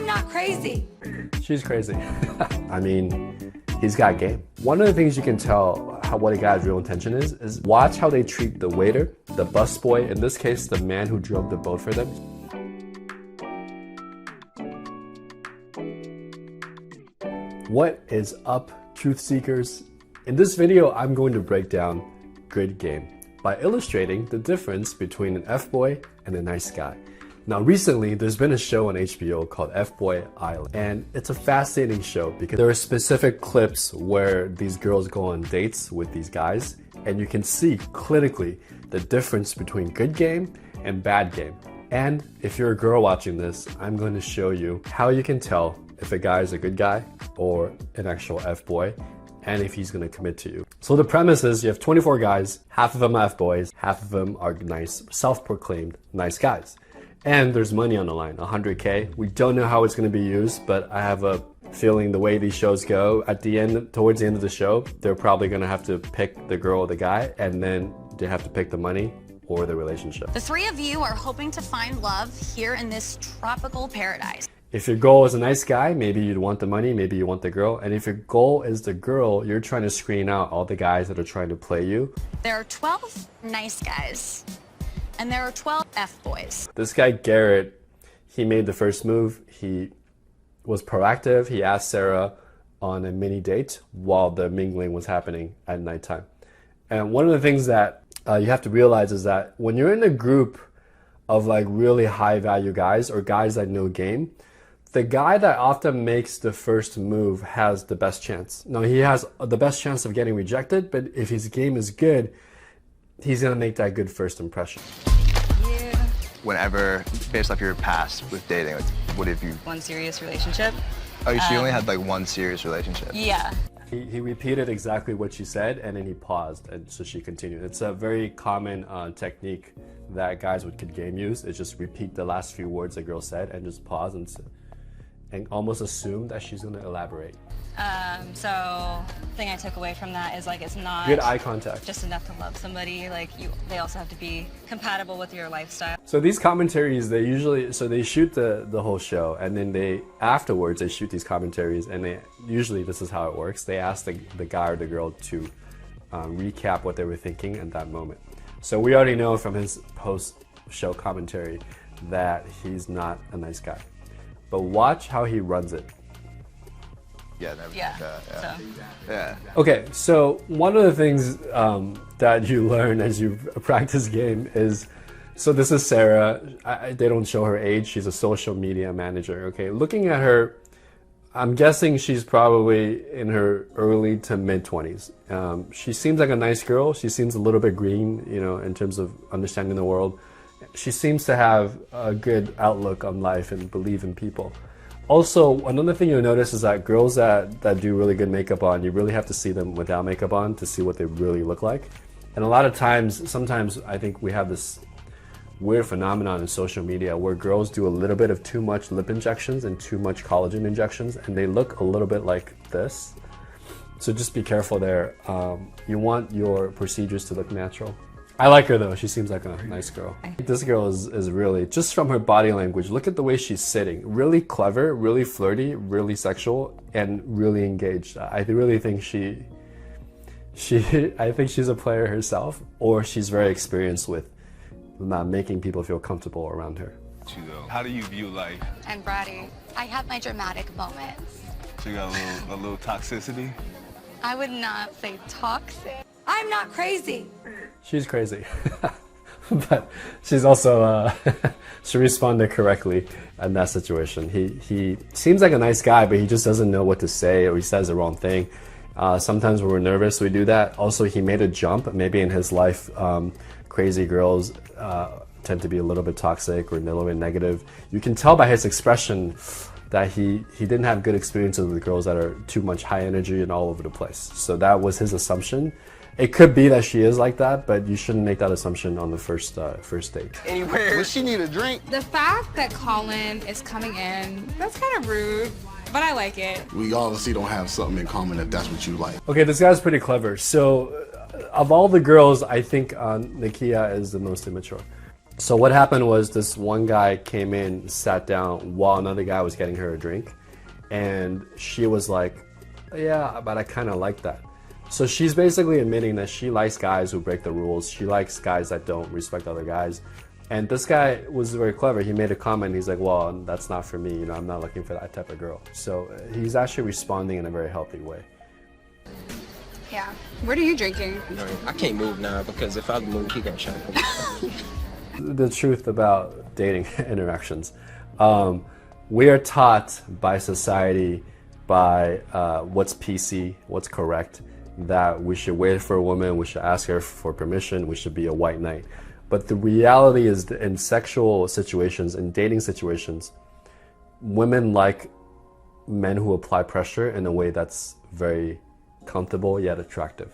I'm not crazy. She's crazy. I mean, he's got game. One of the things you can tell what a guy's real intention is watch how they treat the waiter, the busboy, in this case, the man who drove the boat for them. What is up, truth seekers? In this video, I'm going to break down good game by illustrating the difference between an F-boy and a nice guy. Now recently, there's been a show on HBO called FBoy Island, and it's a fascinating show because there are specific clips where these girls go on dates with these guys, and you can see clinically the difference between good game and bad game. And if you're a girl watching this, I'm going to show you how you can tell if a guy is a good guy or an actual F-boy, and if he's going to commit to you. So the premise is you have 24 guys, half of them are F-boys, half of them are nice, self-proclaimed nice guys. And there's money on the line, 100K. We don't know how it's going to be used, but I have a feeling the way these shows go, at the end, towards the end of the show, they're probably going to have to pick the girl or the guy, and then they have to pick the money or the relationship. The three of you are hoping to find love here in this tropical paradise. If your goal is a nice guy, maybe you'd want the money, maybe you want the girl. And if your goal is the girl, you're trying to screen out all the guys that are trying to play you. There are 12 nice guys. And there are 12 F-boys. This guy, Garrett, he made the first move. He was proactive. He asked Sarah on a mini date while the mingling was happening at nighttime. And one of the things that you have to realize is that when you're in a group of like really high value guys or guys that know game, the guy that often makes the first move has the best chance. Now, he has the best chance of getting rejected, but if his game is good, he's gonna make that good first impression. Yeah. Whenever, based off your past with dating, what have you? One serious relationship. Oh, she only had like one serious relationship? Yeah. He repeated exactly what she said, and then he paused, and so she continued. It's a very common technique that guys with good game use. It's just repeat the last few words the girl said, and just pause and almost assume that she's gonna elaborate. So the thing I took away from that is like it's not good eye contact. Just enough to love somebody. Like they also have to be compatible with your lifestyle. So these commentaries, they shoot the whole show, and then afterwards they shoot these commentaries, and usually this is how it works. They ask the guy or the girl to recap what they were thinking at that moment. So we already know from his post-show commentary that he's not a nice guy. But watch how he runs it. Yeah, never Yeah. Yeah. So. Yeah. Okay, so one of the things that you learn as you practice game is, so this is Sarah. They don't show her age. She's a social media manager. Okay, looking at her, I'm guessing she's probably in her early to mid 20s. She seems like a nice girl. She seems a little bit green, you know, in terms of understanding the world. She seems to have a good outlook on life and believe in people. Also, another thing you'll notice is that girls that do really good makeup on, you really have to see them without makeup on to see what they really look like. And a lot of times, sometimes I think we have this weird phenomenon in social media where girls do a little bit of too much lip injections and too much collagen injections, and they look a little bit like this. So just be careful there. You want your procedures to look natural. I like her though, she seems like a nice girl. This girl is really, just from her body language, look at the way she's sitting. Really clever, really flirty, really sexual, and really engaged. I really think I think she's a player herself, or she's very experienced with making people feel comfortable around her. How do you view life? I'm bratty. I have my dramatic moments. So you got a little toxicity? I would not say toxic. I'm not crazy. She's crazy, but she's also, she responded correctly in that situation. He seems like a nice guy, but he just doesn't know what to say, or he says the wrong thing. Sometimes when we're nervous, we do that. Also, he made a jump. Maybe in his life, crazy girls tend to be a little bit toxic or a little bit negative. You can tell by his expression that he didn't have good experiences with girls that are too much high energy and all over the place. So that was his assumption. It could be that she is like that, but you shouldn't make that assumption on the first date. Anywhere. Does she need a drink? The fact that Colin is coming in, that's kind of rude, but I like it. We obviously don't have something in common if that's what you like. Okay, this guy's pretty clever. So of all the girls, I think Nakia is the most immature. So what happened was this one guy came in, sat down while another guy was getting her a drink, and she was like, yeah, but I kind of like that. So she's basically admitting that she likes guys who break the rules. She likes guys that don't respect other guys. And this guy was very clever. He made a comment. He's like, well, that's not for me. You know, I'm not looking for that type of girl. So he's actually responding in a very healthy way. Yeah. What are you drinking? I can't move now because if I move, he gonna shut me. The truth about dating interactions. We are taught by society, by what's PC, what's correct, that we should wait for a woman, we should ask her for permission, we should be a white knight. But the reality is that in sexual situations, in dating situations, women like men who apply pressure in a way that's very comfortable yet attractive.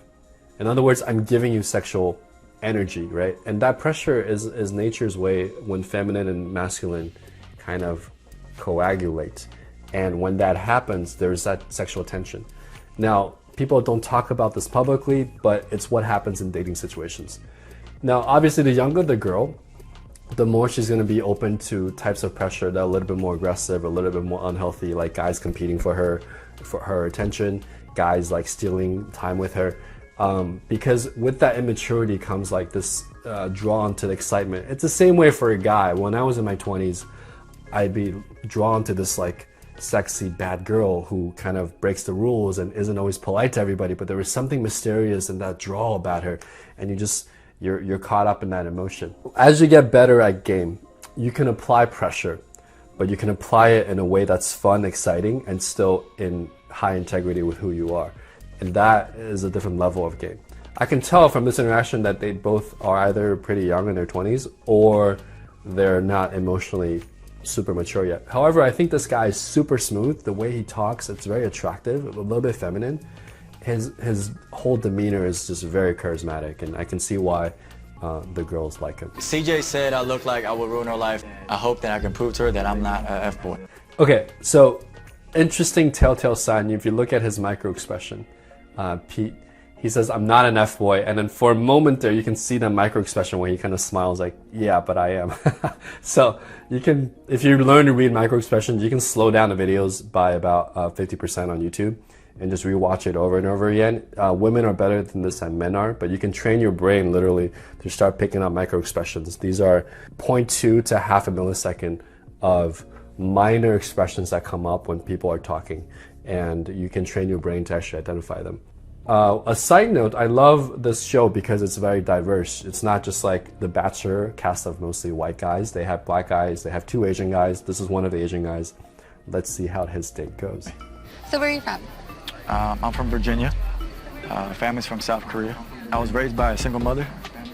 In other words, I'm giving you sexual energy, right? And that pressure is nature's way when feminine and masculine kind of coagulate. And when that happens, there's that sexual tension. Now, people don't talk about this publicly, but it's what happens in dating situations. Now, obviously, the younger the girl, the more she's going to be open to types of pressure that are a little bit more aggressive, a little bit more unhealthy, like guys competing for her attention, guys like stealing time with her. Because with that immaturity comes like this drawn to the excitement. It's the same way for a guy. When I was in my 20s, I'd be drawn to this like sexy bad girl who kind of breaks the rules and isn't always polite to everybody, but there was something mysterious in that draw about her, and you're caught up in that emotion. As you get better at game, you can apply pressure, but you can apply it in a way that's fun, exciting, and still in high integrity with who you are. And that is a different level of game. I can tell from this interaction that they both are either pretty young in their 20s or they're not emotionally super mature yet. However, I think this guy is super smooth. The way he talks, it's very attractive, a little bit feminine. His whole demeanor is just very charismatic, and I can see why the girls like him. CJ said I look like I would ruin her life. I hope that I can prove to her that I'm not a F-boy. Okay, so interesting telltale sign. If you look at his micro expression, Pete, he says, I'm not an F-boy. And then for a moment there, you can see the micro expression where he kind of smiles like, yeah, but I am. So you can, if you learn to read micro expressions, you can slow down the videos by about 50% on YouTube and just rewatch it over and over again. Women are better than this than men are, but you can train your brain literally to start picking up micro expressions. These are 0.2 to half a millisecond of minor expressions that come up when people are talking, and you can train your brain to actually identify them. A side note, I love this show because it's very diverse. It's not just like The Bachelor, cast of mostly white guys. They have black guys, they have 2 Asian guys. This is one of the Asian guys. Let's see how his date goes. So where are you from? I'm from Virginia. Family's from South Korea. I was raised by a single mother.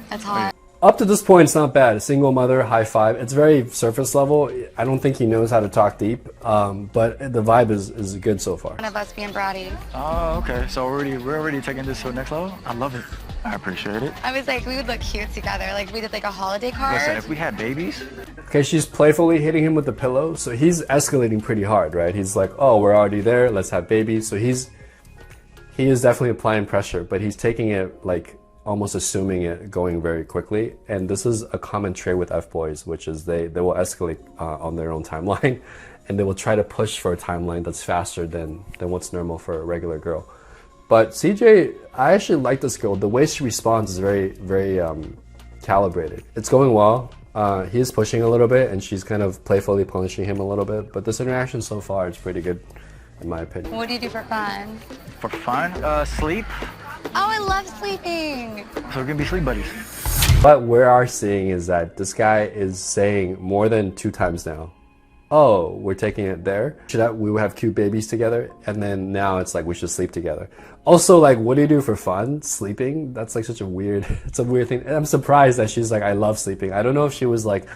That's hot. Up to this point, it's not bad. Single mother, high five. It's very surface level. I don't think he knows how to talk deep, but the vibe is good so far. One of us being bratty. Oh, okay. So we're already taking this to the next level? I love it. I appreciate it. I was like, we would look cute together. Like we did like a holiday card. Listen, if we had babies... Okay, she's playfully hitting him with the pillow, so he's escalating pretty hard, right? He's like, oh, we're already there, let's have babies. So he is definitely applying pressure, but he's taking it like almost assuming it going very quickly. And this is a common trait with F-boys, which is they will escalate on their own timeline, and they will try to push for a timeline that's faster than what's normal for a regular girl. But CJ, I actually like this girl. The way she responds is very, very calibrated. It's going well. He is pushing a little bit, and she's kind of playfully punishing him a little bit. But this interaction so far is pretty good, in my opinion. What do you do for fun? For fun? Sleep. Oh, I love sleeping. So we're gonna be sleep buddies. But we are seeing is that this guy is saying more than 2 times now, oh, we're taking it there. We will have cute babies together. And then now it's like we should sleep together. Also, like, what do you do for fun? Sleeping? That's like such a weird, it's a weird thing. And I'm surprised that she's like, I love sleeping. I don't know if she was like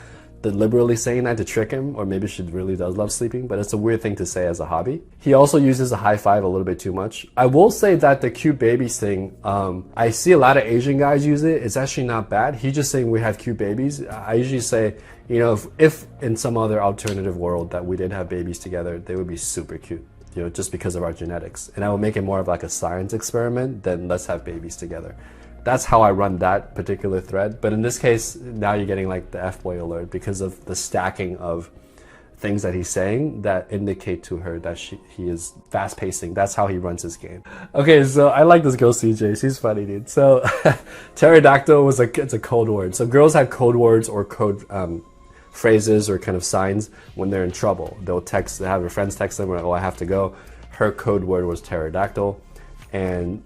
deliberately saying that to trick him, or maybe she really does love sleeping, but it's a weird thing to say as a hobby. He also uses a high five a little bit too much. I will say that the cute babies thing, I see a lot of Asian guys use it. It's actually not bad. He's just saying we have cute babies. I usually say, you know, if in some other alternative world that we did have babies together, they would be super cute, you know, just because of our genetics. And I would make it more of like a science experiment than let's have babies together. That's how I run that particular thread. But in this case, now you're getting like the F-boy alert because of the stacking of things that he's saying that indicate to her that he is fast pacing. That's how he runs his game. Okay, so I like this girl CJ. She's funny, dude. So pterodactyl it's a code word. So girls have code words or code phrases or kind of signs when they're in trouble. They'll have their friends text them, or oh, I have to go. Her code word was pterodactyl, and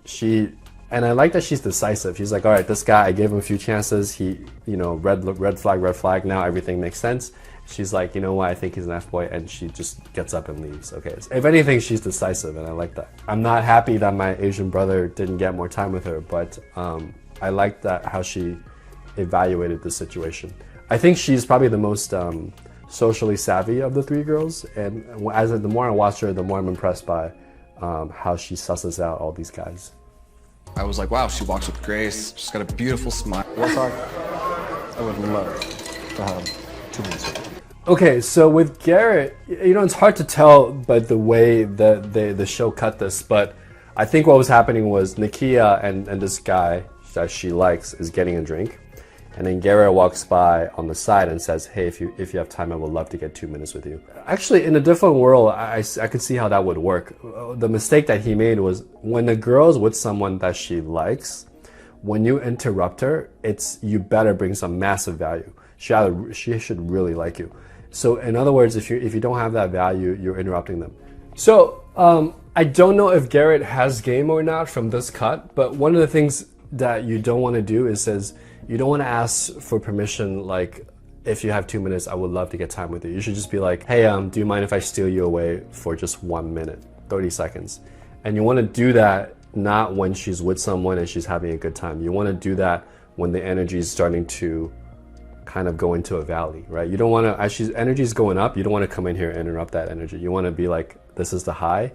I like that she's decisive. She's like, all right, this guy, I gave him a few chances. He, red flag. Now everything makes sense. She's like, you know what, I think he's an F-boy, and she just gets up and leaves. Okay, so if anything, she's decisive, and I like that. I'm not happy that my Asian brother didn't get more time with her, but I like that how she evaluated the situation. I think she's probably the most socially savvy of the three girls, and the more I watch her, the more I'm impressed by how she susses out all these guys. I was like, wow, she walks with grace. She's got a beautiful smile. I would love to have 2 minutes with you. Okay, so with Garrett, it's hard to tell by the way that the show cut this, but I think what was happening was Nakia and this guy that she likes is getting a drink, and then Garrett walks by on the side and says, hey, if you have time, I would love to get 2 minutes with you. Actually, in a different world, I could see how that would work. The mistake that he made was when a girl's with someone that she likes, when you interrupt her, you better bring some massive value. She should really like you. So in other words, if you don't have that value, you're interrupting them. So I don't know if Garrett has game or not from this cut, but one of the things that you don't want to do is you don't want to ask for permission, like, if you have 2 minutes, I would love to get time with you. You should just be like, hey, do you mind if I steal you away for just 1 minute, 30 seconds? And you want to do that not when she's with someone and she's having a good time. You want to do that when the energy is starting to kind of go into a valley, right? You don't want to, as energy is going up, you don't want to come in here and interrupt that energy. You want to be like, this is the high.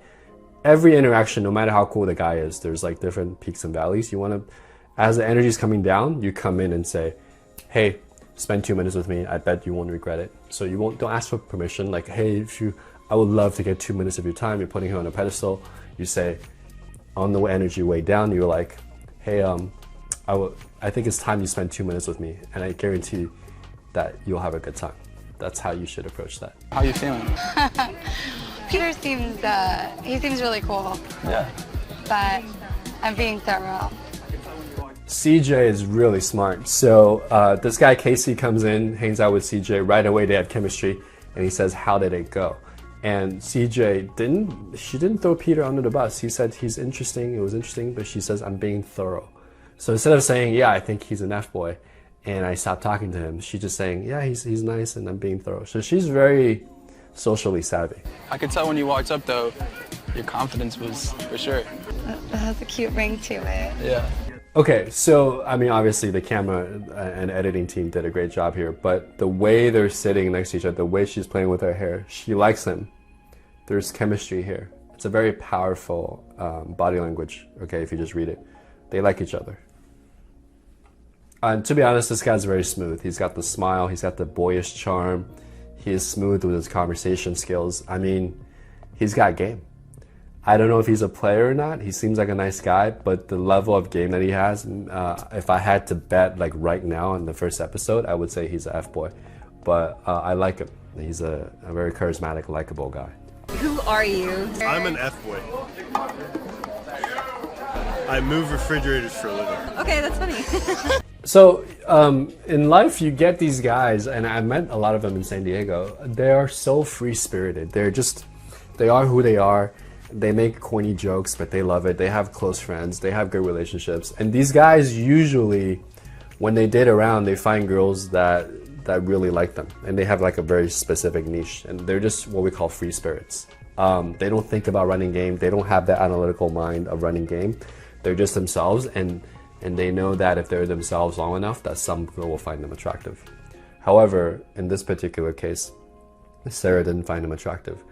Every interaction, no matter how cool the guy is, there's like different peaks and valleys. You want to, as the energy is coming down, you come in and say, hey, spend 2 minutes with me. I bet you won't regret it. So don't ask for permission. Like, hey, I would love to get 2 minutes of your time. You're putting her on a pedestal. You say, on the energy way down, you're like, hey, I think it's time you spend 2 minutes with me, and I guarantee that you'll have a good time. That's how you should approach that. How you feeling? Peter seems really cool. Yeah. But I'm being thorough. CJ is really smart. So this guy Casey comes in, hangs out with CJ. Right away they have chemistry, and he says, how did it go? And CJ didn't throw Peter under the bus. He said he's interesting, it was interesting, but she says, I'm being thorough. So instead of saying, yeah, I think he's an F-boy, and I stopped talking to him, she's just saying, yeah, he's nice and I'm being thorough. So she's very socially savvy. I could tell when you walked up, though, your confidence was for sure. It has a cute ring to it. Yeah. Okay, so, I mean, obviously the camera and editing team did a great job here, but the way they're sitting next to each other, the way she's playing with her hair, she likes him. There's chemistry here. It's a very powerful body language, okay, if you just read it. They like each other. To be honest, this guy's very smooth. He's got the smile, he's got the boyish charm. He is smooth with his conversation skills. I mean, he's got game. I don't know if he's a player or not. He seems like a nice guy, but the level of game that he has, if I had to bet like right now in the first episode, I would say he's an F-boy. But I like him. He's a very charismatic, likable guy. Who are you? I'm an F-boy. I move refrigerators for a living. Okay, that's funny. So in life, you get these guys, and I met a lot of them in San Diego. They are so free-spirited. They are who they are. They make corny jokes, but they love it. They have close friends. They have good relationships. And these guys usually, when they date around, they find girls that really like them. And they have like a very specific niche. And they're just what we call free spirits. They don't think about running game. They don't have that analytical mind of running game. They're just themselves. And they know that if they're themselves long enough, that some girl will find them attractive. However, in this particular case, Sarah didn't find him attractive.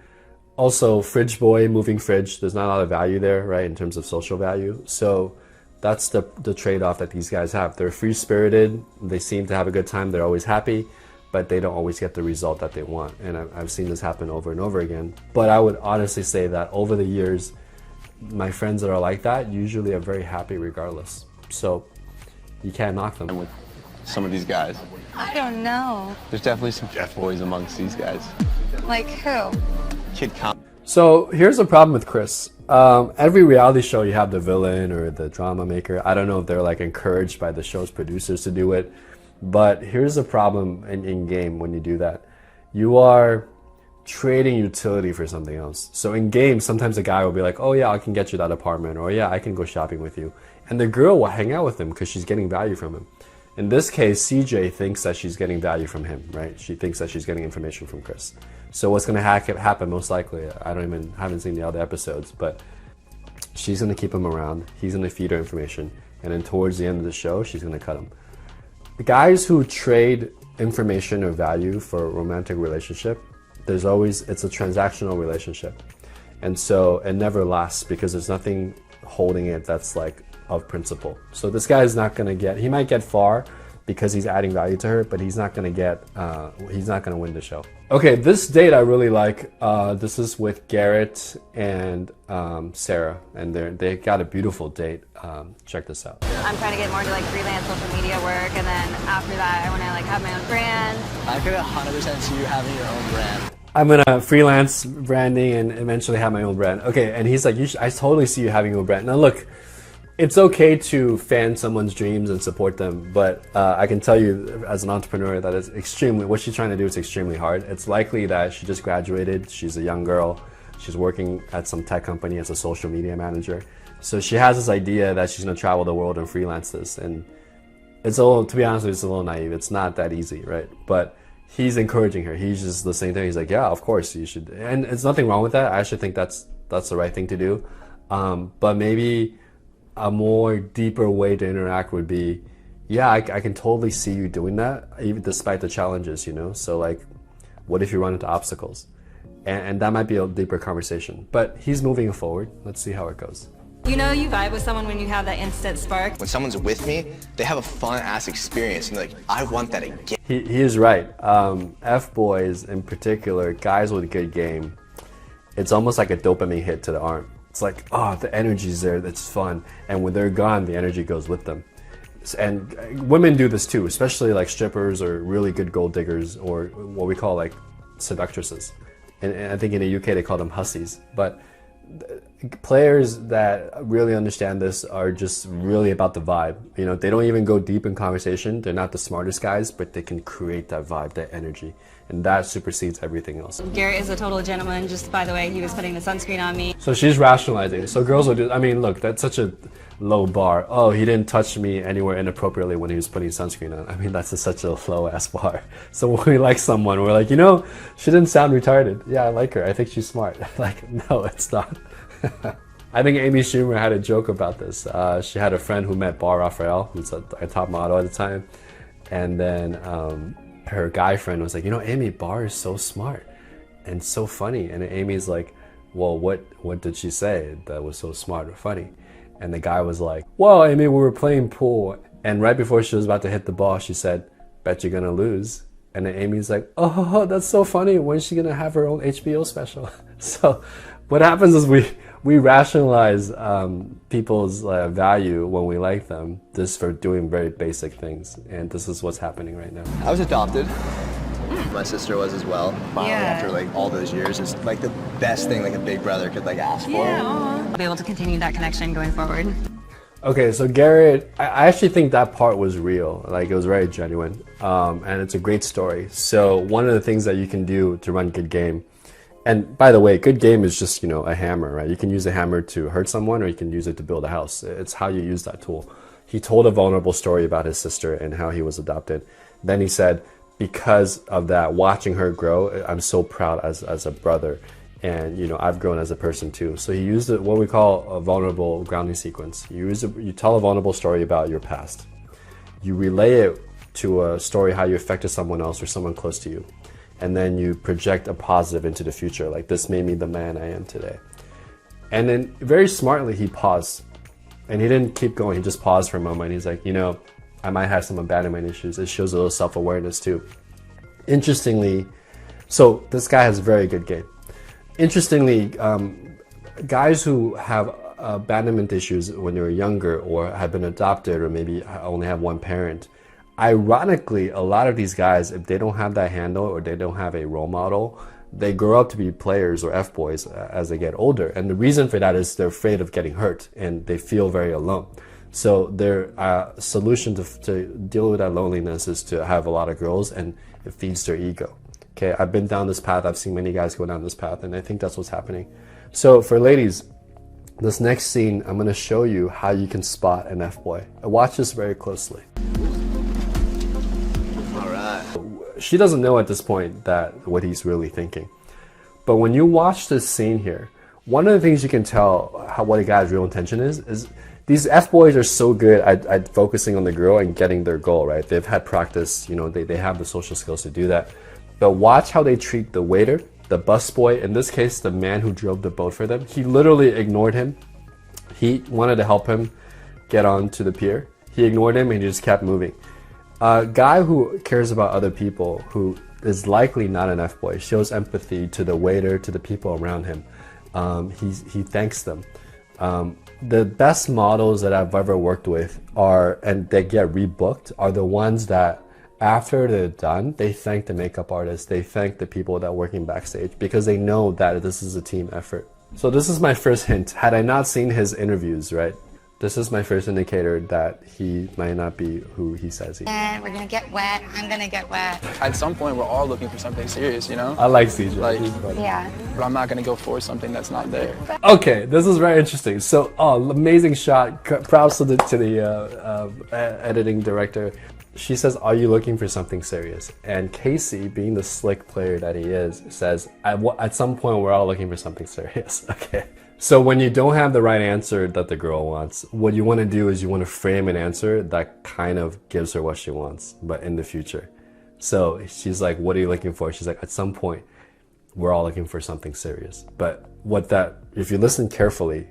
Also, fridge boy, moving fridge, there's not a lot of value there, right, in terms of social value. So that's the trade-off that these guys have. They're free-spirited, they seem to have a good time, they're always happy, but they don't always get the result that they want. And I've seen this happen over and over again. But I would honestly say that over the years, my friends that are like that usually are very happy regardless. So You can't knock them. With some of these guys. I don't know. There's definitely some F-boys amongst these guys. Like who? Kid Com. So here's the problem with Chris. Every reality show you have the villain or the drama maker. I don't know if they're like encouraged by the show's producers to do it, but here's the problem in game when you do that. You are trading utility for something else. So in game, sometimes a guy will be like, oh yeah, I can get you that apartment, or yeah, I can go shopping with you. And the girl will hang out with him because she's getting value from him. In this case, CJ thinks that she's getting value from him, right? She thinks that she's getting information from Chris. So what's going to happen most likely, haven't seen the other episodes, but she's going to keep him around. He's going to feed her information. And then towards the end of the show, she's going to cut him. The guys who trade information or value for a romantic relationship, it's a transactional relationship. And so it never lasts because there's nothing holding it that's like of principle. So this guy is not going to he might get far because he's adding value to her, but he's not going to win the show. Okay, this date I really like. This is with Garrett and Sarah, and they got a beautiful date. Check this out. I'm trying to get more into like freelance social media work, and then after that, I want to like have my own brand. I could 100% see you having your own brand. I'm gonna freelance branding and eventually have my own brand. Okay, and he's like, I totally see you having your own brand. Now look, it's okay to fan someone's dreams and support them, but I can tell you as an entrepreneur that what she's trying to do is extremely hard. It's likely that she just graduated, she's a young girl, she's working at some tech company as a social media manager. So she has this idea that she's gonna travel the world and freelance this, and to be honest with you, it's a little naive. It's not that easy, right? But he's encouraging her. He's just listening to her. He's like, yeah, of course you should. And it's nothing wrong with that. I actually think that's the right thing to do. But maybe a more deeper way to interact would be, yeah, I can totally see you doing that, even despite the challenges, you know? So like, what if you run into obstacles? And that might be a deeper conversation. But he's moving forward. Let's see how it goes. You know, you vibe with someone when you have that instant spark. When someone's with me, they have a fun-ass experience, and they're like, I want that again. He is right. F-boys in particular, guys with a good game, it's almost like a dopamine hit to the arm. It's like, oh, the energy's there, that's fun. And when they're gone, the energy goes with them. And women do this too, especially like strippers or really good gold diggers, or what we call like seductresses. And I think in the UK they call them hussies. But players that really understand this are just really about the vibe. You know, they don't even go deep in conversation. They're not the smartest guys, but they can create that vibe, that energy. And that supersedes everything else. Garrett is a total gentleman. Just by the way, he was putting the sunscreen on me. So she's rationalizing. So girls will do, I mean, look, that's such a low bar. Oh, he didn't touch me anywhere inappropriately when he was putting sunscreen on. I mean, that's such a low ass bar. So when we like someone, we're like, you know, she didn't sound retarded. Yeah, I like her. I think she's smart. Like, no, it's not. I think Amy Schumer had a joke about this. She had a friend who met Bar Raphael, who's a top model at the time. And then her guy friend was like, you know, Amy, Bar is so smart and so funny. And Amy's like, well, what did she say that was so smart or funny? And the guy was like, well, Amy, we were playing pool. And right before she was about to hit the ball, she said, bet you're gonna lose. And then Amy's like, oh, that's so funny. When's she gonna have her own HBO special? So what happens is we rationalize people's value when we like them just for doing very basic things. And this is what's happening right now. I was adopted. My sister was as well. Finally, Yeah. after like all those years, it's like the best thing like a big brother could like ask for. I'll be able to continue that connection going forward. Okay, so Garrett, I actually think that part was real. Like, it was very genuine. And it's a great story. So one of the things that you can do to run good game, and by the way, good game is just, you know, a hammer, right? You can use a hammer to hurt someone, or you can use it to build a house. It's how you use that tool. He told a vulnerable story about his sister and how he was adopted. Then he said, because of that, watching her grow, I'm so proud as a brother. And, you know, I've grown as a person too. So he used what we call a vulnerable grounding sequence. You tell a vulnerable story about your past. You relay it to a story how you affected someone else or someone close to you. And then you project a positive into the future. Like, this made me the man I am today. And then very smartly, he paused. And he didn't keep going. He just paused for a moment. He's like, you know, I might have some abandonment issues. It shows a little self-awareness too. Interestingly, so this guy has a very good game. Interestingly, guys who have abandonment issues when they were younger, or have been adopted, or maybe only have one parent, ironically, a lot of these guys, if they don't have that handle or they don't have a role model, they grow up to be players or F-boys as they get older. And the reason for that is they're afraid of getting hurt and they feel very alone. So their solution to deal with that loneliness is to have a lot of girls, and it feeds their ego. Okay, I've been down this path. I've seen many guys go down this path, and I think that's what's happening. So for ladies, this next scene, I'm going to show you how you can spot an F-boy. Watch this very closely. All right. She doesn't know at this point that what he's really thinking. But when you watch this scene here, one of the things you can tell what a guy's real intention is these F-boys are so good at focusing on the girl and getting their goal, right? They've had practice, you know, they have the social skills to do that. But watch how they treat the waiter, the busboy, in this case, the man who drove the boat for them. He literally ignored him. He wanted to help him get onto the pier. He ignored him and he just kept moving. A guy who cares about other people, who is likely not an F-boy, shows empathy to the waiter, to the people around him. He thanks them. The best models that I've ever worked with and they get rebooked, are the ones that after they're done, they thank the makeup artist, they thank the people that are working backstage, because they know that this is a team effort. So this is my first hint. Had I not seen his interviews, right? This is my first indicator that he might not be who he says he is. And we're gonna get wet. I'm gonna get wet. At some point, we're all looking for something serious, you know? I like CJ. Like, Yeah. but I'm not gonna go for something that's not there. Okay, this is very interesting. So, amazing shot. Props to the editing director. She says, "Are you looking for something serious?" And Casey, being the slick player that he is, says, "At some point, we're all looking for something serious." Okay. So when you don't have the right answer that the girl wants, what you want to do is you want to frame an answer that kind of gives her what she wants, but in the future. So she's like, "What are you looking for?" She's like, "At some point, we're all looking for something serious." But if you listen carefully,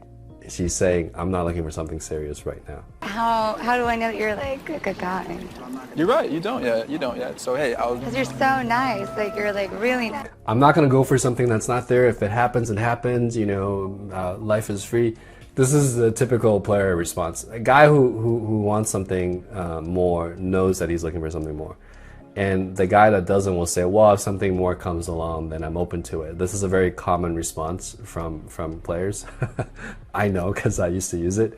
she's saying, "I'm not looking for something serious right now." How do I know that you're like a good guy? You're right, you don't yet. So hey, Because you're so nice. Like you're like really nice. I'm not gonna go for something that's not there. If it happens, it happens. You know, life is free. This is the typical player response. A guy who wants something more knows that he's looking for something more. And the guy that doesn't will say, "Well, if something more comes along, then I'm open to it." This is a very common response from players. I know, because I used to use it.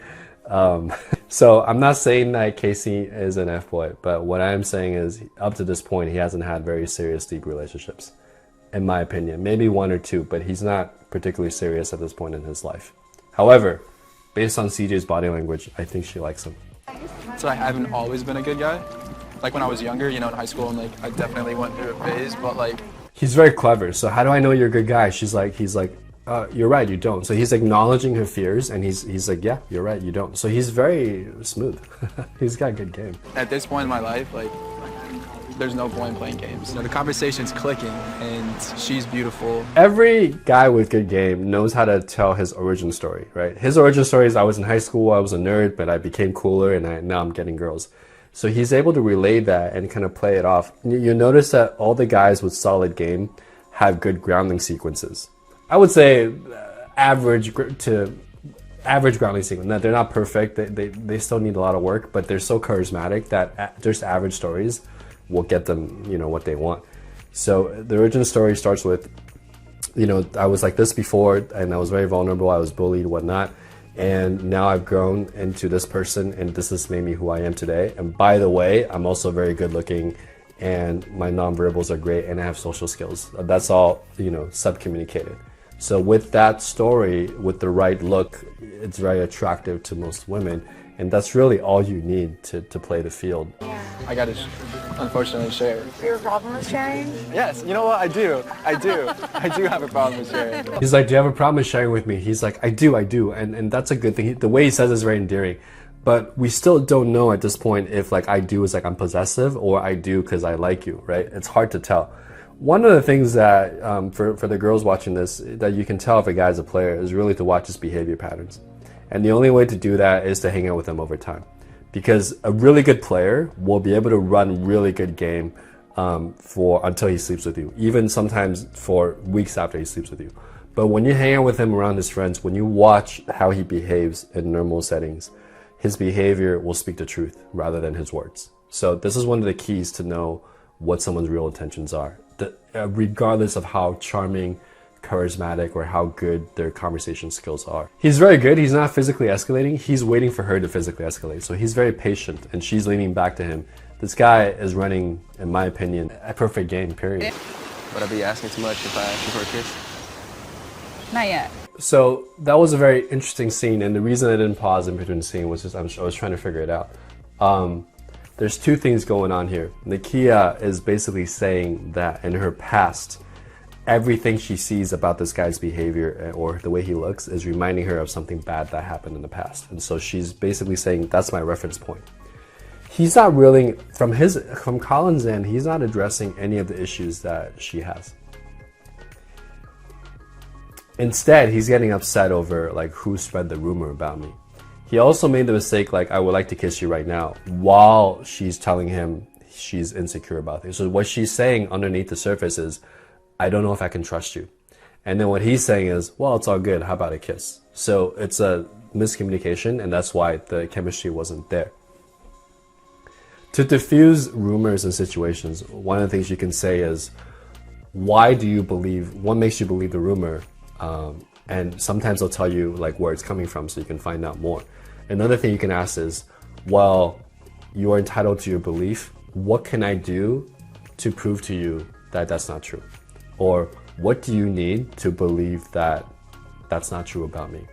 So I'm not saying that Casey is an F-boy, but what I am saying is, up to this point, he hasn't had very serious, deep relationships, in my opinion. Maybe one or two, but he's not particularly serious at this point in his life. However, based on CJ's body language, I think she likes him. So I haven't always been a good guy. Like when I was younger, you know, in high school, and like I definitely went through a phase, but like... He's very clever. So how do I know you're a good guy? He's like, "You're right, you don't." So he's acknowledging her fears, and he's like, "Yeah, you're right, you don't." So he's very smooth. He's got a good game. At this point in my life, like, there's no point in playing games. You know, the conversation's clicking, and she's beautiful. Every guy with good game knows how to tell his origin story, right? His origin story is, I was in high school, I was a nerd, but I became cooler, and now I'm getting girls. So he's able to relay that and kind of play it off. You notice that all the guys with solid game have good grounding sequences. I would say average grounding sequence. Now, they're not perfect. They still need a lot of work, but they're so charismatic that just average stories will get them, you know, what they want. So the origin story starts with, you know, I was like this before, and I was very vulnerable. I was bullied, whatnot. And now I've grown into this person, and this has made me who I am today. And by the way, I'm also very good looking, and my nonverbals are great, and I have social skills. That's all, you know, sub-communicated. So with that story, with the right look, it's very attractive to most women. And that's really all you need to play the field. Yeah. I gotta, unfortunately, share. You have a problem with sharing? Yes, you know what? I do have a problem with sharing. He's like, "Do you have a problem with sharing with me?" He's like, I do. And that's a good thing. The way he says it is very endearing. But we still don't know at this point if like I do is like I'm possessive, or I do because I like you, right? It's hard to tell. One of the things that, for the girls watching this, that you can tell if a guy's a player is really to watch his behavior patterns. And the only way to do that is to hang out with him over time. Because a really good player will be able to run really good game until he sleeps with you. Even sometimes for weeks after he sleeps with you. But when you hang out with him around his friends, when you watch how he behaves in normal settings, his behavior will speak the truth rather than his words. So this is one of the keys to know what someone's real intentions are, regardless of how charming, charismatic, or how good their conversation skills are. He's very good. He's not physically escalating. He's waiting for her to physically escalate. So he's very patient, and she's leaning back to him. This guy is running, in my opinion, a perfect game, period. Would I be asking too much if I asked you for a kiss? Not yet. So that was a very interesting scene, and the reason I didn't pause in between the scene was just I was trying to figure it out. There's two things going on here. Nakia is basically saying that in her past, everything she sees about this guy's behavior or the way he looks is reminding her of something bad that happened in the past. And so she's basically saying, that's my reference point. He's not really, from Colin's end, he's not addressing any of the issues that she has. Instead, he's getting upset over like who spread the rumor about me. He also made the mistake like, I would like to kiss you right now, while she's telling him she's insecure about things. So what she's saying underneath the surface is, I don't know if I can trust you. And then what he's saying is, well, it's all good. How about a kiss? So it's a miscommunication, and that's why the chemistry wasn't there. To diffuse rumors and situations, one of the things you can say is, why do you believe, what makes you believe the rumor? And sometimes they'll tell you like where it's coming from so you can find out more. Another thing you can ask is, well, you are entitled to your belief. What can I do to prove to you that that's not true? Or what do you need to believe that that's not true about me?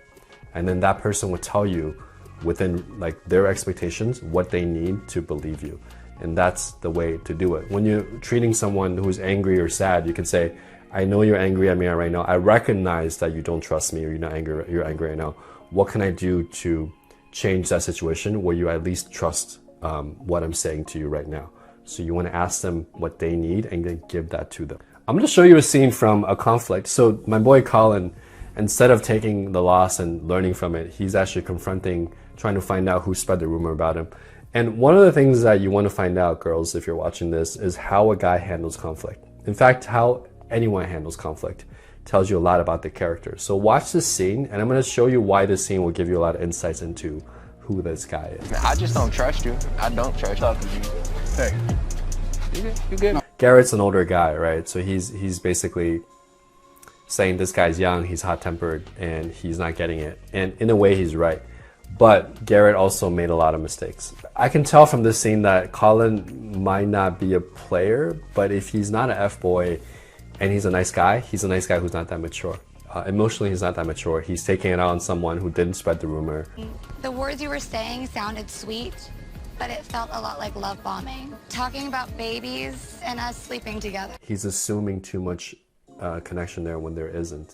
And then that person will tell you within like their expectations what they need to believe you. And that's the way to do it. When you're treating someone who's angry or sad, you can say, I know you're angry at me right now. I recognize that you don't trust me or you're angry right now. What can I do to change that situation where you at least trust what I'm saying to you right now? So you want to ask them what they need and then give that to them. I'm going to show you a scene from a conflict. So my boy Colin, instead of taking the loss and learning from it, he's actually confronting, trying to find out who spread the rumor about him. And one of the things that you want to find out, girls, if you're watching this, is how a guy handles conflict. In fact, how anyone handles conflict tells you a lot about the character. So watch this scene, and I'm going to show you why this scene will give you a lot of insights into who this guy is. I just don't trust you. I don't trust you. Hey, you good? Garrett's an older guy, right? So he's basically saying this guy's young, he's hot-tempered, and he's not getting it. And in a way, he's right. But Garrett also made a lot of mistakes. I can tell from this scene that Colin might not be a player, but if he's not an F-boy and he's a nice guy who's not that mature. Emotionally, he's not that mature. He's taking it out on someone who didn't spread the rumor. The words you were saying sounded sweet, but it felt a lot like love bombing. Talking about babies and us sleeping together. He's assuming too much connection there when there isn't.